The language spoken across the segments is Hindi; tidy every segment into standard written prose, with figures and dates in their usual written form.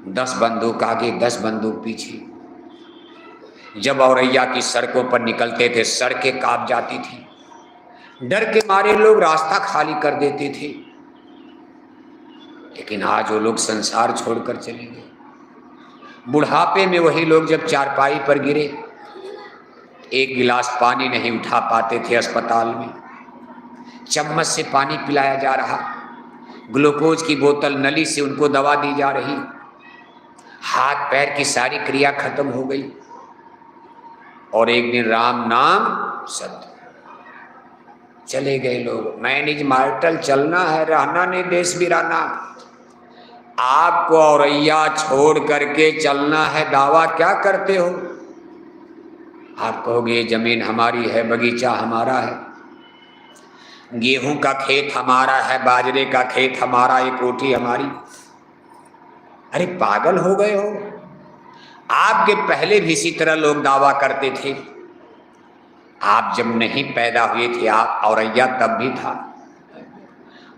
10 बंदूक आगे 10 बंदूक पीछे। जब औरैया की सड़कों पर निकलते थे सड़कें कांप जाती थी, डर के मारे लोग रास्ता खाली कर देते थे। लेकिन आज वो लोग संसार छोड़कर चले गए। बुढ़ापे में वही लोग जब चारपाई पर गिरे, एक गिलास पानी नहीं उठा पाते थे, अस्पताल में चम्मच से पानी पिलाया जा रहा, ग्लूकोज की बोतल नली से उनको दवा दी जा रही, हाथ पैर की सारी क्रिया खत्म हो गई। और एक दिन राम नाम सत्य, चले गए लोग। मैनेज मार्टल चलना है, रहना नहीं देश बिराना। आपको औरैया छोड़ करके चलना है, दावा क्या करते हो? आप कहोगे ये जमीन हमारी है, बगीचा हमारा है, गेहूं का खेत हमारा है, बाजरे का खेत हमारा, ये कोठी हमारी। अरे पागल हो गए हो? आपके पहले भी इसी तरह लोग दावा करते थे। आप जब नहीं पैदा हुए थे आप औरैया तब भी था।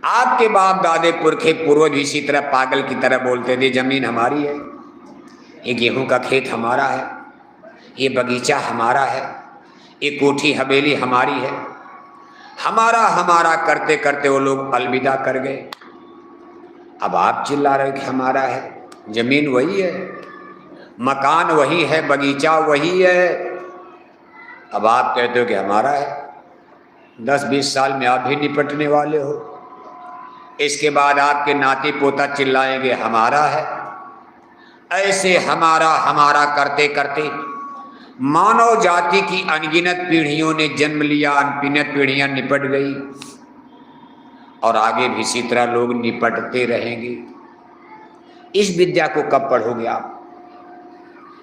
आपके बाप दादे पुरखे पूर्वज इसी तरह पागल की तरह बोलते थे जमीन हमारी है, ये गेहूं का खेत हमारा है, ये बगीचा हमारा है, ये कोठी हवेली हमारी है। हमारा हमारा करते करते वो लोग अलविदा कर गए। अब आप चिल्ला रहे कि हमारा है, जमीन वही है, मकान वही है, बगीचा वही है। अब आप कहते हो कि हमारा है। 10-20 साल में आप भी निपटने वाले हो। इसके बाद आपके नाती पोता चिल्लाएंगे हमारा है। ऐसे हमारा हमारा करते करते मानव जाति की अनगिनत पीढ़ियों ने जन्म लिया, अनगिनत पीढ़ियां निपट गई और आगे भी इसी तरह लोग निपटते रहेंगे। इस विद्या को कब पढ़ोगे आप?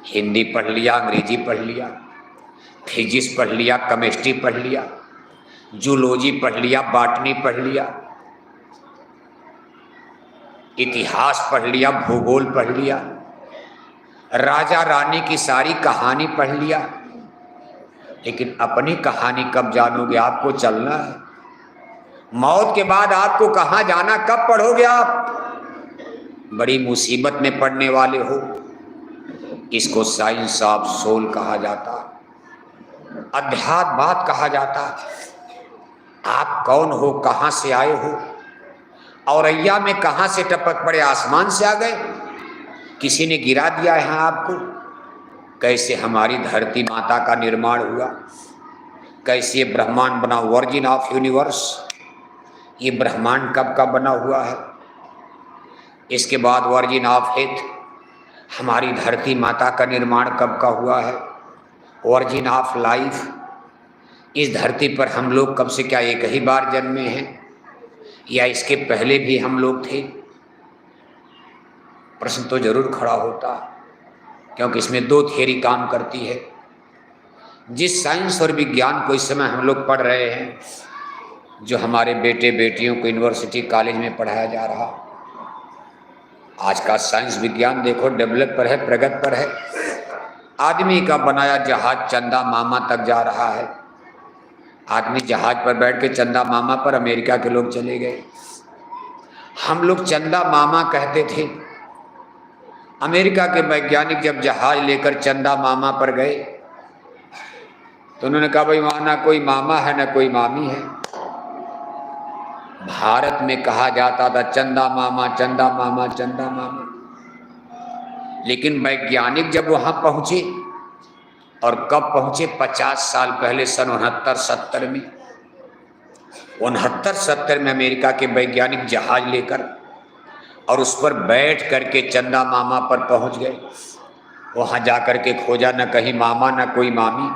हिंदी पढ़ लिया, अंग्रेजी पढ़ लिया, फिजिक्स पढ़ लिया, केमिस्ट्री पढ़ लिया, जूलॉजी पढ़ लिया, बॉटनी पढ़ लिया, इतिहास पढ़ लिया, भूगोल पढ़ लिया, राजा रानी की सारी कहानी पढ़ लिया, लेकिन अपनी कहानी कब जानोगे? आपको चलना है। मौत के बाद आपको कहाँ जाना, कब पढ़ोगे आप? बड़ी मुसीबत में पड़ने वाले हो। इसको साइंस ऑफ सोल कहा जाता, अध्यात्मवाद कहा जाता। आप कौन हो, कहाँ से आए हो? औरैया में कहाँ से टपक पड़े? आसमान से आ गए? किसी ने गिरा दिया है आपको? कैसे हमारी धरती माता का निर्माण हुआ, कैसे ब्रह्मांड बना, वर्जिन ऑफ यूनिवर्स, ये ब्रह्मांड कब का बना हुआ है। इसके बाद वर्जिन ऑफ एर्थ, हमारी धरती माता का निर्माण कब का हुआ है। वर्जिन ऑफ लाइफ, इस धरती पर हम लोग कब से, क्या एक ही बार जन्मे हैं या इसके पहले भी हम लोग थे? प्रश्न तो जरूर खड़ा होता, क्योंकि इसमें 2 थियरी काम करती है। जिस साइंस और विज्ञान को इस समय हम लोग पढ़ रहे हैं, जो हमारे बेटे बेटियों को यूनिवर्सिटी कॉलेज में पढ़ाया जा रहा, आज का साइंस विज्ञान देखो डेवलप पर है, प्रगति पर है। आदमी का बनाया जहाज चंदा मामा तक जा रहा है। आदमी जहाज पर बैठ के चंदा मामा पर अमेरिका के लोग चले गए। हम लोग चंदा मामा कहते थे। अमेरिका के वैज्ञानिक जब जहाज लेकर चंदा मामा पर गए तो उन्होंने कहा भाई वहां ना कोई मामा है ना कोई मामी है। भारत में कहा जाता था चंदा मामा, चंदा मामा, चंदा मामा। लेकिन वैज्ञानिक जब वहां पहुंचे, और कब पहुंचे? 50 साल पहले, सन 69-70 में। 69-70 में अमेरिका के वैज्ञानिक जहाज लेकर और उस पर बैठ करके चंदा मामा पर पहुंच गए। वहां जाकर के खोजा, न कहीं मामा न कोई मामी,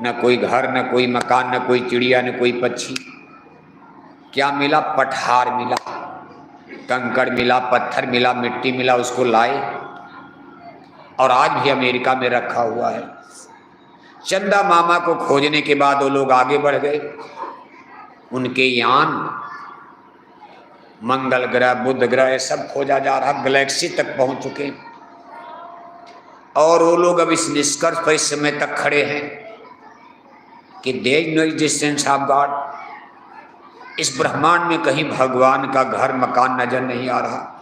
न कोई घर न कोई मकान, न कोई चिड़िया न कोई पक्षी। क्या मिला? पठार मिला, कंकड़ मिला, पत्थर मिला, मिट्टी मिला, उसको लाए और आज भी अमेरिका में रखा हुआ है। चंदा मामा को खोजने के बाद वो लोग आगे बढ़ गए। उनके यान मंगल ग्रह, बुध ग्रह, ये सब खोजा जा रहा, गैलेक्सी तक पहुंच चुके। और वो लोग अब इस निष्कर्ष पर इस समय तक खड़े हैं कि there is no existence of God. इस ब्रह्मांड में कहीं भगवान का घर मकान नजर नहीं आ रहा।